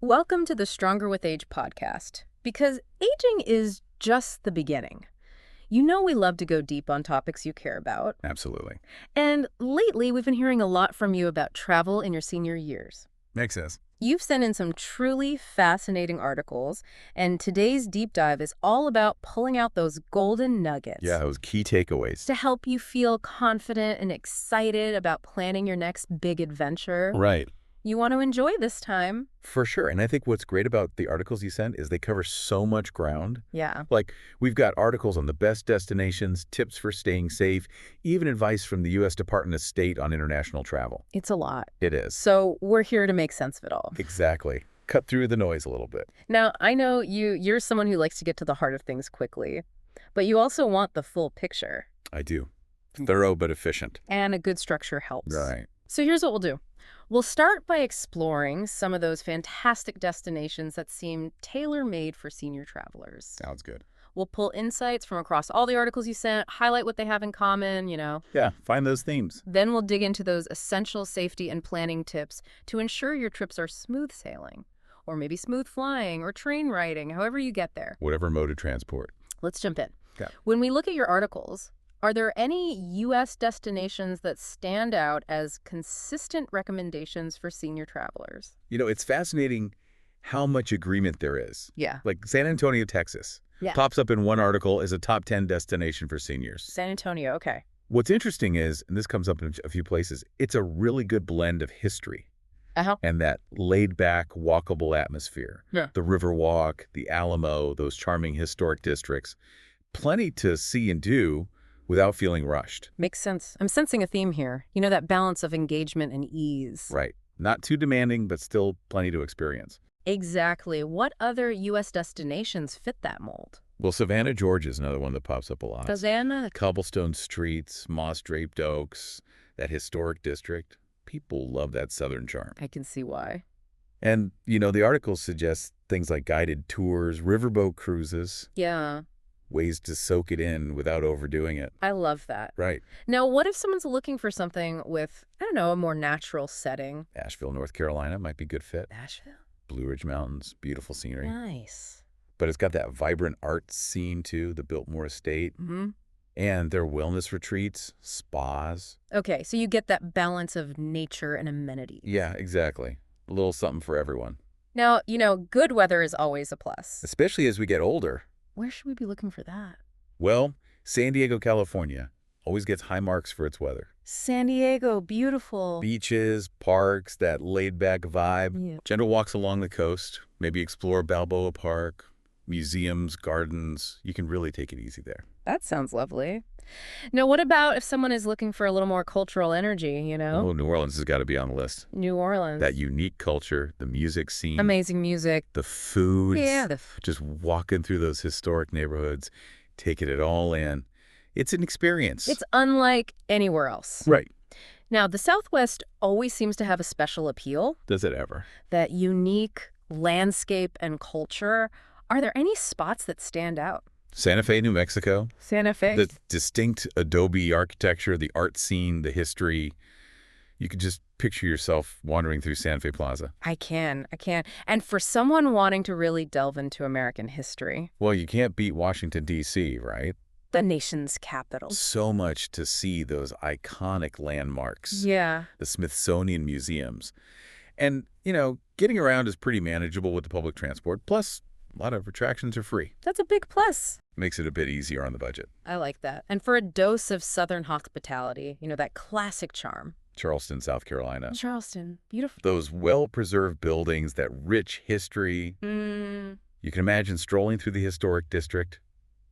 Welcome to the Stronger with Age podcast, because aging is just the beginning. You know we love to go deep on topics you care about. Absolutely. And lately, we've been hearing a lot from you about travel in your senior years. Makes sense. You've sent in some truly fascinating articles, and today's deep dive is all about pulling out those golden nuggets Yeah, those key takeaways. to help you feel confident and excited about planning your next big adventure. Right. You want to enjoy this time. For sure. And I think what's great about the articles you sent is they cover so much ground. Yeah. Like, we've got articles on the best destinations, tips for staying safe, even advice from the U.S. Department of State on international travel. It's a lot. It is. So we're here to make sense of it all. Exactly. Cut through the noise a little bit. Now, I know you're someone who likes to get to the heart of things quickly, but you also want the full picture. I do. Thorough but efficient. And a good structure helps. Right. So here's what we'll do. We'll start by exploring some of those fantastic destinations that seem tailor-made for senior travelers. Sounds good. We'll pull insights from across all the articles you sent, highlight what they have in common. Yeah, find those themes. Then we'll dig into those essential safety and planning tips to ensure your trips are smooth sailing, or maybe smooth flying, or train riding, however you get there. Whatever mode of transport. Let's jump in. Yeah. When we look at your articles, are there any U.S. destinations that stand out as consistent recommendations for senior travelers? You know, it's fascinating how much agreement there is. Yeah. Like San Antonio, Texas. Yeah. Pops up in one article as a top 10 destination for seniors. San Antonio, okay. What's interesting is, and this comes up in a few places, it's a really good blend of history and that laid-back, walkable atmosphere. Yeah. The Riverwalk, the Alamo, those charming historic districts. Plenty to see and do without feeling rushed. Makes sense. I'm sensing a theme here. That balance of engagement and ease. Right. Not too demanding, but still plenty to experience. Exactly. What other U.S. destinations fit that mold? Well, Savannah, Georgia is another one that pops up a lot. Savannah? Cobblestone streets, moss-draped oaks, that historic district. People love that southern charm. I can see why. And, the articles suggest things like guided tours, riverboat cruises, Yeah. ways to soak it in without overdoing it. I love that. Right. Now, what if someone's looking for something with, a more natural setting? Asheville, North Carolina might be a good fit. Nashville? Blue Ridge Mountains, beautiful scenery. Nice. But it's got that vibrant art scene, too, the Biltmore Estate. Mm-hmm. And their wellness retreats, spas. Okay, so you get that balance of nature and amenities. Yeah, exactly. A little something for everyone. Now, good weather is always a plus. Especially as we get older. Where should we be looking for that? Well, San Diego, California always gets high marks for its weather. San Diego, beautiful. Beaches, parks, that laid-back vibe. Yeah. Gentle walks along the coast. Maybe explore Balboa Park. Museums, gardens. You can really take it easy there. That sounds lovely. Now, what about if someone is looking for a little more cultural energy, Oh, New Orleans has got to be on the list. New Orleans. That unique culture, the music scene. Amazing music. The foods. Yeah. Just walking through those historic neighborhoods, taking it all in. It's an experience. It's unlike anywhere else. Right. Now, the Southwest always seems to have a special appeal. Does it ever? That unique landscape and culture. Are there any spots that stand out? Santa Fe, New Mexico. Santa Fe? The distinct adobe architecture, the art scene, the history. You could just picture yourself wandering through Santa Fe Plaza. I can. And for someone wanting to really delve into American history. Well, you can't beat Washington, D.C., right? The nation's capital. So much to see those iconic landmarks. Yeah. The Smithsonian museums. And, getting around is pretty manageable with the public transport. Plus, a lot of attractions are free. That's a big plus. Makes it a bit easier on the budget. I like that. And for a dose of Southern hospitality, that classic charm. Charleston, South Carolina. Charleston. Beautiful. Those well-preserved buildings, that rich history. You can imagine strolling through the historic district.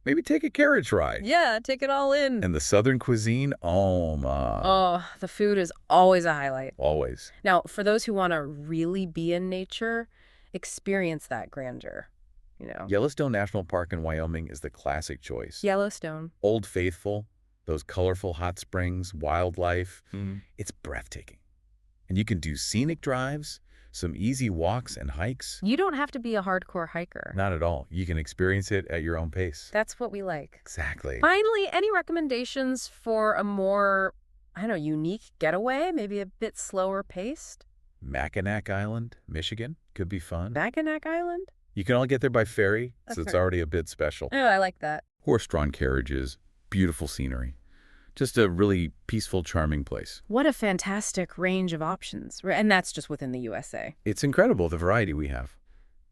Maybe take a carriage ride. Yeah, take it all in. And the Southern cuisine, oh my. Oh, the food is always a highlight. Always. Now, for those who want to really be in nature, experience that grandeur. Yellowstone National Park in Wyoming is the classic choice. Yellowstone. Old Faithful, those colorful hot springs, wildlife. It's breathtaking. And you can do scenic drives, some easy walks and hikes. You don't have to be a hardcore hiker. Not at all. You can experience it at your own pace. That's what we like. Exactly. Finally, any recommendations for a more, unique getaway? Maybe a bit slower paced? Mackinac Island, Michigan. Could be fun. Mackinac Island? You can all get there by ferry, so it's Okay. already a bit special. Oh, I like that. Horse-drawn carriages, beautiful scenery. Just a really peaceful, charming place. What a fantastic range of options. And that's just within the USA. It's incredible, the variety we have.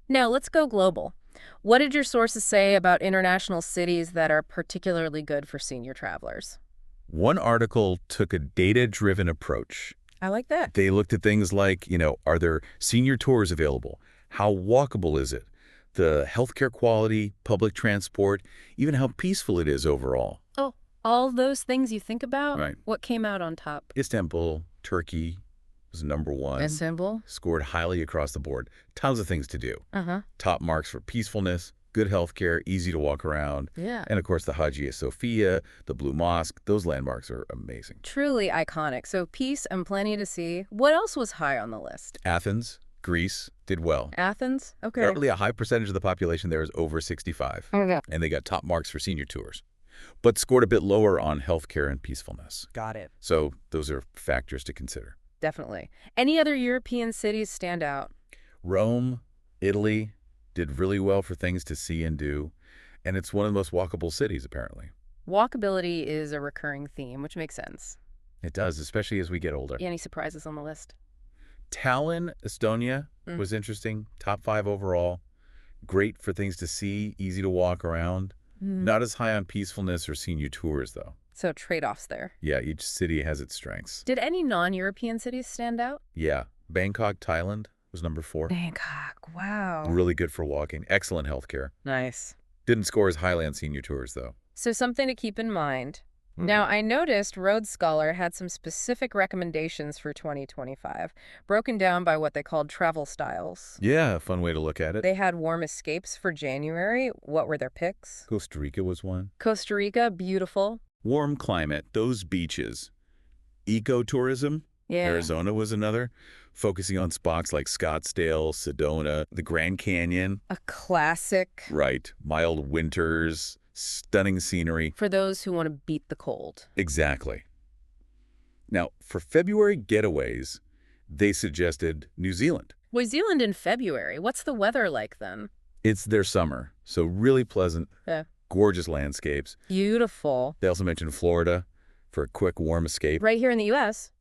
Now, let's go global. What did your sources say about international cities that are particularly good for senior travelers? One article took a data-driven approach. I like that. They looked at things like, are there senior tours available? How walkable is it? The healthcare quality, public transport, even how peaceful it is overall. Oh, all those things you think about? Right. What came out on top? Istanbul, Turkey was #1. Istanbul? Scored highly across the board. Tons of things to do. Uh-huh. Top marks for peacefulness, good healthcare, easy to walk around. Yeah. And of course, the Hagia Sophia, the Blue Mosque, those landmarks are amazing. Truly iconic. So peace and plenty to see. What else was high on the list? Athens, Greece, did well. Athens? Okay. Currently, a high percentage of the population there is over 65. Okay. And they got top marks for senior tours, but scored a bit lower on healthcare and peacefulness. Got it. So those are factors to consider. Definitely. Any other European cities stand out? Rome, Italy, did really well for things to see and do. And it's one of the most walkable cities, apparently. Walkability is a recurring theme, which makes sense. It does, especially as we get older. Any surprises on the list? Tallinn, Estonia was interesting. Top 5 overall. Great for things to see, easy to walk around. Not as high on peacefulness or senior tours, though. So trade-offs there. Yeah, each city has its strengths. Did any non-European cities stand out? Yeah, Bangkok, Thailand was #4. Bangkok. Wow. Really good for walking. Excellent healthcare. Nice. Didn't score as highly on senior tours, though. So something to keep in mind. Now, I noticed Road Scholar had some specific recommendations for 2025, broken down by what they called travel styles. Yeah, a fun way to look at it. They had warm escapes for January. What were their picks? Costa Rica was one. Costa Rica, beautiful. Warm climate, those beaches. Ecotourism, Yeah. Arizona was another, focusing on spots like Scottsdale, Sedona, the Grand Canyon. A classic Right, mild winters, stunning scenery. for those who want to beat the cold. Exactly. Now, for February getaways, they suggested New Zealand. New Zealand in February. What's the weather like then? It's their summer, so really pleasant, Yeah. gorgeous landscapes. Beautiful. They also mentioned Florida for a quick, warm escape. Right here in the U.S.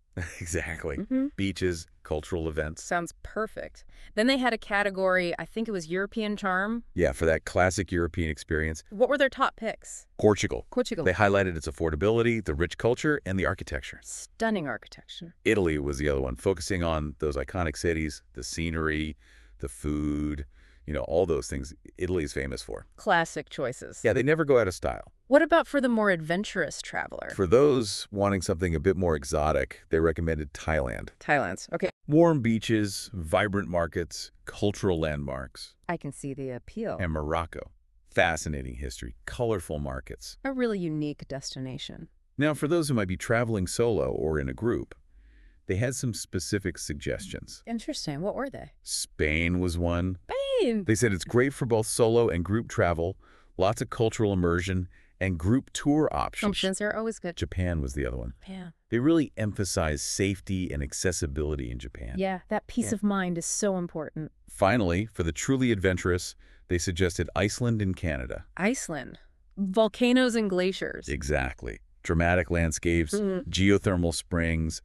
Exactly. Mm-hmm. Beaches, cultural events. Sounds perfect. Then they had a category, I think it was European charm. Yeah, for that classic European experience. What were their top picks? Portugal. Portugal. They highlighted its affordability, the rich culture, and the architecture. Stunning architecture. Italy was the other one, focusing on those iconic cities, the scenery, the food, all those things Italy is famous for. Classic choices. Yeah, they never go out of style. What about for the more adventurous traveler? For those wanting something a bit more exotic, they recommended Thailand. Thailand's. Okay. Warm beaches, vibrant markets, cultural landmarks, I can see the appeal. and Morocco. Fascinating history, colorful markets. A really unique destination. Now, for those who might be traveling solo or in a group, they had some specific suggestions. Interesting. What were they? Spain was one. Spain! They said it's great for both solo and group travel, lots of cultural immersion, and group tour options. Options are always good. Japan was the other one. Yeah. They really emphasize safety and accessibility in Japan. Yeah, that peace of mind is so important. Finally, for the truly adventurous, they suggested Iceland and Canada. Iceland. Volcanoes and glaciers. Exactly. Dramatic landscapes, geothermal springs,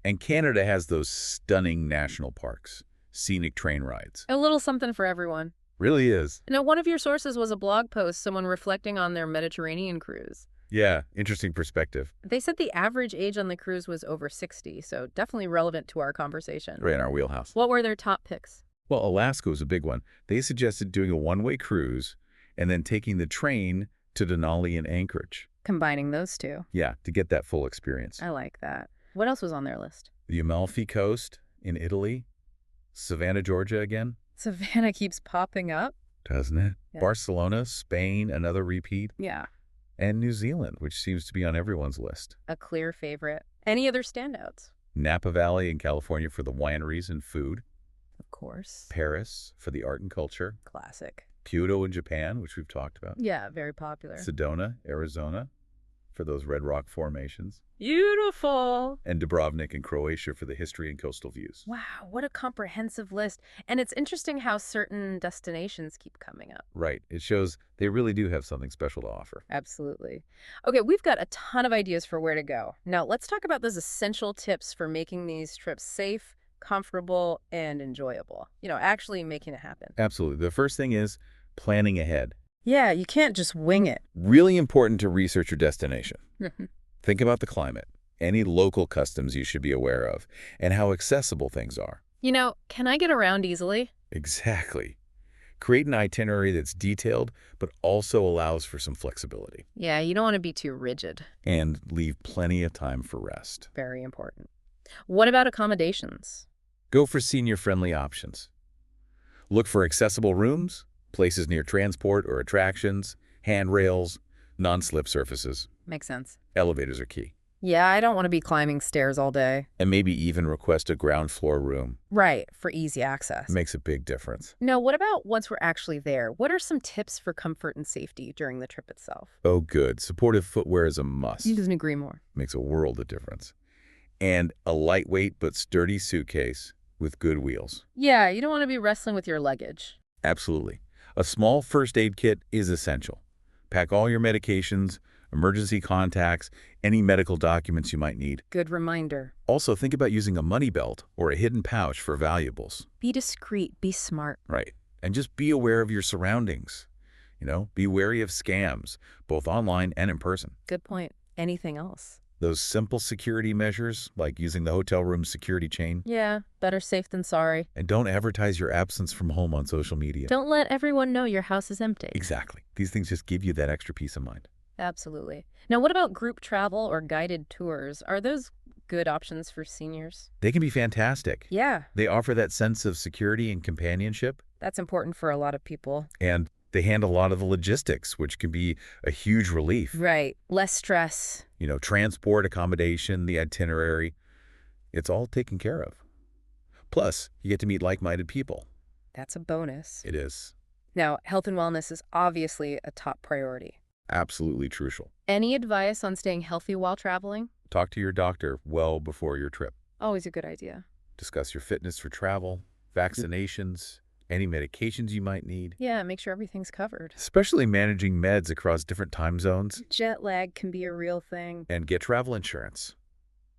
and Canada has those stunning national parks, scenic train rides. A little something for everyone. Really is. Now, one of your sources was a blog post, someone reflecting on their Mediterranean cruise. Yeah, interesting perspective. They said the average age on the cruise was over 60, so definitely relevant to our conversation. Right in our wheelhouse. What were their top picks? Well, Alaska was a big one. They suggested doing a one-way cruise and then taking the train to Denali and Anchorage. Combining those two. Yeah, to get that full experience. I like that. What else was on their list? The Amalfi Coast in Italy, Savannah, Georgia again. Savannah keeps popping up. Doesn't it? Yeah. Barcelona, Spain, another repeat. Yeah, And New Zealand, which seems to be on everyone's list. a clear favorite. Any other standouts? Napa Valley in California for the wineries and food. Of course. Paris for the art and culture. Classic. Kyoto in Japan, which we've talked about. Yeah, very popular. Sedona, Arizona. for those red rock formations, Beautiful. and Dubrovnik in Croatia for the history and coastal views. Wow, what a comprehensive list. And it's interesting how certain destinations keep coming up. Right. It shows they really do have something special to offer. Absolutely. Okay, we've got a ton of ideas for where to go. Now, let's talk about those essential tips for making these trips safe, comfortable, and enjoyable. Actually making it happen. Absolutely. The first thing is planning ahead. Yeah, you can't just wing it. Really important to research your destination. Mhm. Think about the climate, any local customs you should be aware of, and how accessible things are. Can I get around easily? Exactly. Create an itinerary that's detailed, but also allows for some flexibility. Yeah, you don't want to be too rigid. And leave plenty of time for rest. Very important. What about accommodations? Go for senior-friendly options. Look for accessible rooms, places near transport or attractions, handrails, non-slip surfaces. Makes sense. Elevators are key. Yeah, I don't want to be climbing stairs all day. And maybe even request a ground floor room. Right, for easy access. Makes a big difference. Now, what about once we're actually there? What are some tips for comfort and safety during the trip itself? Oh, good. Supportive footwear is a must. Couldn't agree more. Makes a world of difference. And a lightweight but sturdy suitcase with good wheels. Yeah, you don't want to be wrestling with your luggage. Absolutely. A small first aid kit is essential. Pack all your medications, emergency contacts, any medical documents you might need. Good reminder. Also, think about using a money belt or a hidden pouch for valuables. Be discreet, be smart. Right. And just be aware of your surroundings. Be wary of scams, both online and in person. Good point. Anything else? Those simple security measures, like using the hotel room security chain. Yeah, better safe than sorry. And don't advertise your absence from home on social media. Don't let everyone know your house is empty. Exactly. These things just give you that extra peace of mind. Absolutely. Now, what about group travel or guided tours? Are those good options for seniors? They can be fantastic. Yeah, They offer that sense of security and companionship, that's important for a lot of people. and they handle a lot of the logistics, which can be a huge relief. Right. Less stress. Transport, accommodation, the itinerary, it's all taken care of. Plus, you get to meet like-minded people. That's a bonus. It is Now, health and wellness is obviously a top priority. absolutely crucial. Any advice on staying healthy while traveling? Talk to your doctor well before your trip. Always a good idea. Discuss your fitness for travel, vaccinations, any medications you might need, Yeah, make sure everything's covered. especially managing meds across different time zones, Jet lag can be a real thing. and get travel insurance.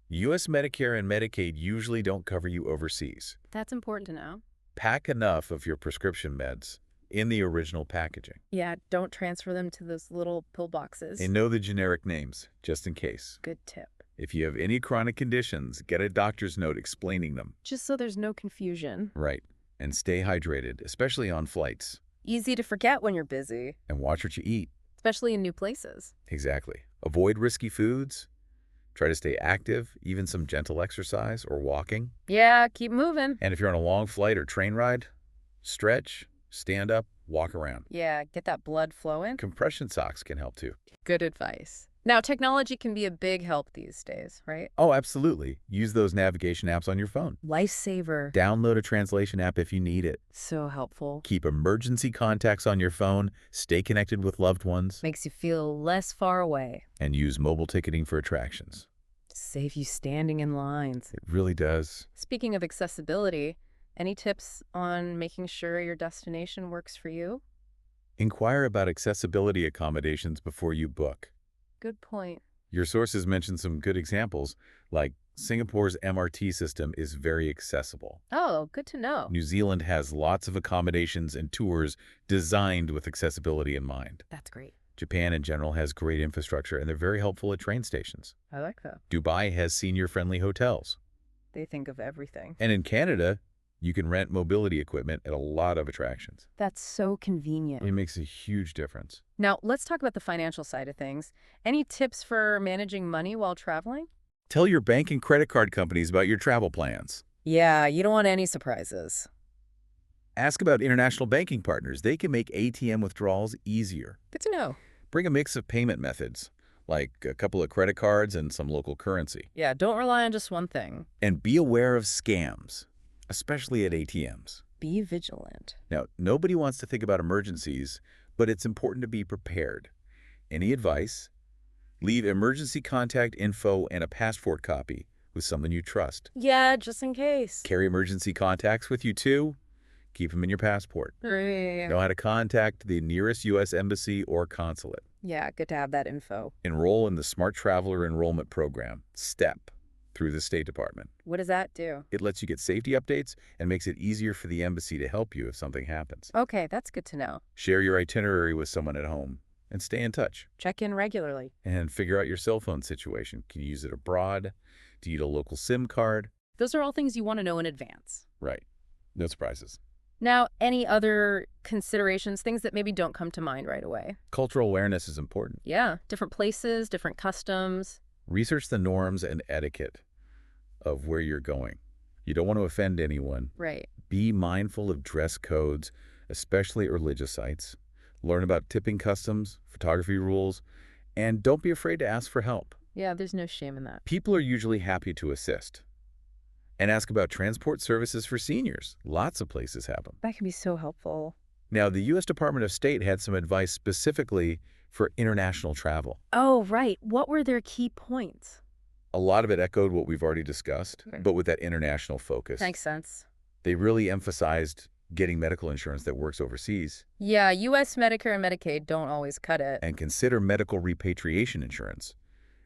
U.S. Medicare and Medicaid usually don't cover you overseas. That's important to know. Pack enough of your prescription meds in the original packaging. Yeah, don't transfer them to those little pill boxes. And know the generic names, just in case. Good tip. If you have any chronic conditions, get a doctor's note explaining them. Just so there's no confusion. Right. And stay hydrated, especially on flights. Easy to forget when you're busy, And watch what you eat. especially in new places. Exactly. Avoid risky foods. Try to stay active, even some gentle exercise or walking. Yeah, keep moving. And if you're on a long flight or train ride, stretch, stand up, walk around. Yeah, get that blood flowing. Compression socks can help too. Good advice. Now, technology can be a big help these days, right? Oh, absolutely. Use those navigation apps on your phone. Lifesaver. Download a translation app if you need it. So helpful. Keep emergency contacts on your phone. Stay connected with loved ones. Makes you feel less far away. And use mobile ticketing for attractions. Save you standing in lines. It really does. Speaking of accessibility, any tips on making sure your destination works for you? Inquire about accessibility accommodations before you book. Good point. Your sources mention some good examples, like Singapore's MRT system is very accessible. Oh, good to know. New Zealand has lots of accommodations and tours designed with accessibility in mind. That's great. Japan in general has great infrastructure, and they're very helpful at train stations. I like that. Dubai has senior-friendly hotels. They think of everything. And in Canada, you can rent mobility equipment at a lot of attractions. That's so convenient. It makes a huge difference. Now, let's talk about the financial side of things. Any tips for managing money while traveling? Tell your bank and credit card companies about your travel plans. Yeah, you don't want any surprises. Ask about international banking partners. They can make ATM withdrawals easier. Good to know. Bring a mix of payment methods, like a couple of credit cards and some local currency. Yeah, don't rely on just one thing. And be aware of scams, especially at ATMs. Be vigilant. Now, nobody wants to think about emergencies, but it's important to be prepared. Any advice? Leave emergency contact info and a passport copy with someone you trust. Yeah, just in case. Carry emergency contacts with you too. Keep them in your passport. Right. Know how to contact the nearest U.S. embassy or consulate. Yeah, good to have that info. Enroll in the Smart Traveler Enrollment Program, STEP, through the State Department. What does that do? It lets you get safety updates and makes it easier for the embassy to help you if something happens. Okay, that's good to know. Share your itinerary with someone at home and stay in touch. Check in regularly. And figure out your cell phone situation. Can you use it abroad? Do you need a local SIM card? Those are all things you want to know in advance. Right. No surprises. Now, any other considerations, things that maybe don't come to mind right away? Cultural awareness is important. Yeah, different places, different customs. Research the norms and etiquette of where you're going. You don't want to offend anyone. Right. Be mindful of dress codes, especially at religious sites. Learn about tipping customs, photography rules, and don't be afraid to ask for help. Yeah, there's no shame in that. People are usually happy to assist. And ask about transport services for seniors. Lots of places have them. That can be so helpful. Now, the U.S. Department of State had some advice specifically for international travel. Oh, right. What were their key points? A lot of it echoed what we've already discussed, Okay. but with that international focus. Makes sense. They really emphasized getting medical insurance that works overseas Yeah, U.S. Medicare and Medicaid don't always cut it. and consider medical repatriation insurance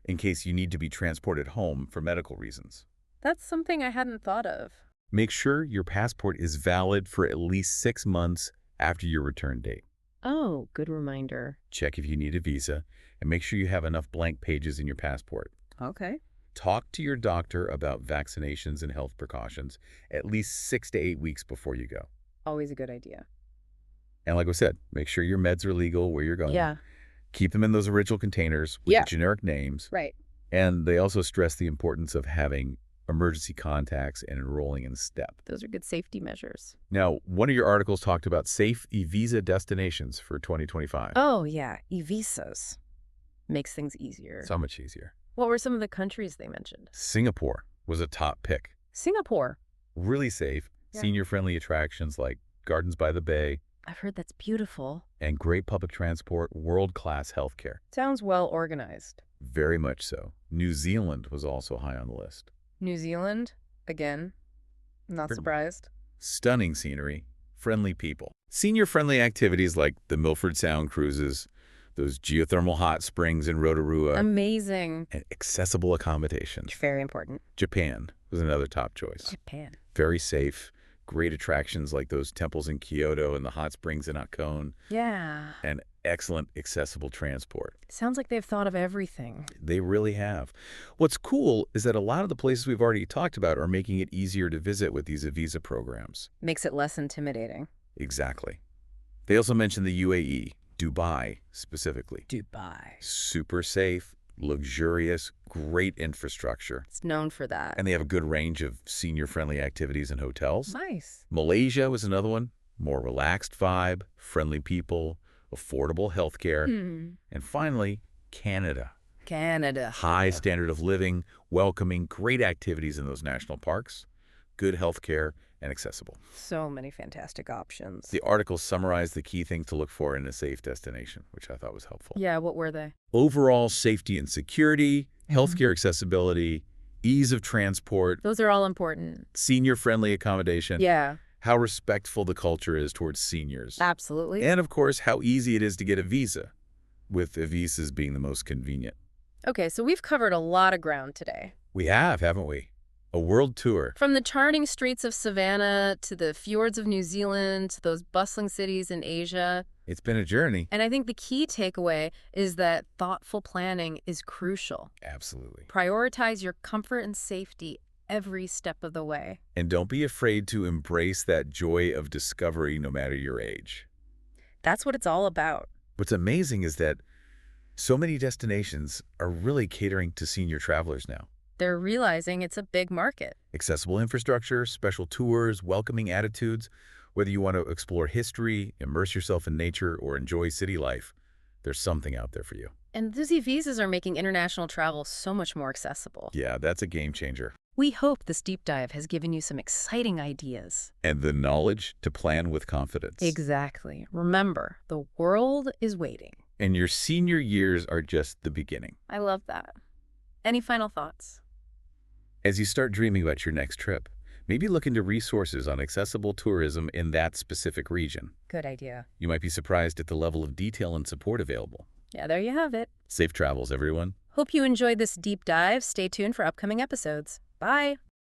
in case you need to be transported home for medical reasons. That's something I hadn't thought of. Make sure your passport is valid for at least 6 months after your return date. Oh, good reminder. Check if you need a visa, and make sure you have enough blank pages in your passport. Okay. Talk to your doctor about vaccinations and health precautions at least 6 to 8 weeks before you go. Always a good idea. And like I said, make sure your meds are legal where you're going. Yeah. Keep them in those original containers with Yeah. the generic names. Right. And they also stress the importance of having emergency contacts and enrolling in STEP. Those are good safety measures. Now, one of your articles talked about safe e-visa destinations for 2025. Oh, yeah. E-visas. Makes things easier. So much easier. What were some of the countries they mentioned? Singapore was a top pick. Singapore. Really safe, Yeah. senior-friendly attractions like Gardens by the Bay, I've heard that's beautiful. and great public transport, world-class healthcare. Sounds well organized. Very much so. New Zealand was also high on the list. New Zealand? Again? Not Pretty- surprised. Stunning scenery, friendly people. Senior-friendly activities like the Milford Sound cruises, those geothermal hot springs in Rotorua, Amazing. and accessible accommodations. Very important. Japan was another top choice. Japan. Very safe, great attractions like those temples in Kyoto and the hot springs in Hakone, Yeah. and excellent accessible transport. Sounds like they've thought of everything. They really have. What's cool is that a lot of the places we've already talked about are making it easier to visit with these visa programs. Makes it less intimidating. Exactly. They also mentioned the UAE, Dubai specifically. Dubai. Super safe, luxurious, great infrastructure. It's known for that. And they have a good range of senior-friendly activities and hotels. Nice. Malaysia was another one. More relaxed vibe, friendly people, affordable healthcare. And finally, Canada. Canada. High standard of living, welcoming, great activities in those national parks, good healthcare, and accessible. So many fantastic options. The article summarized the key things to look for in a safe destination, which I thought was helpful. Yeah, what were they? Overall safety and security, healthcare accessibility, ease of transport, Those are all important. senior-friendly accommodation, Yeah, how respectful the culture is towards seniors, absolutely. and of course, how easy it is to get a visa, with the visas being the most convenient. Okay, so we've covered a lot of ground today. We have, haven't we? A world tour. From the charming streets of Savannah to the fjords of New Zealand to those bustling cities in Asia. It's been a journey. And I think the key takeaway is that thoughtful planning is crucial. Absolutely. Prioritize your comfort and safety every step of the way. And don't be afraid to embrace that joy of discovery no matter your age. That's what it's all about. What's amazing is that so many destinations are really catering to senior travelers now. They're realizing it's a big market. Accessible infrastructure, special tours, welcoming attitudes. Whether you want to explore history, immerse yourself in nature, or enjoy city life, there's something out there for you. And these visas are making international travel so much more accessible. Yeah, that's a game changer. We hope this deep dive has given you some exciting ideas. And the knowledge to plan with confidence. Exactly. Remember, the world is waiting. And your senior years are just the beginning. I love that. Any final thoughts? As you start dreaming about your next trip, maybe look into resources on accessible tourism in that specific region. Good idea. You might be surprised at the level of detail and support available. Yeah, there you have it. Safe travels, everyone. Hope you enjoyed this deep dive. Stay tuned for upcoming episodes. Bye.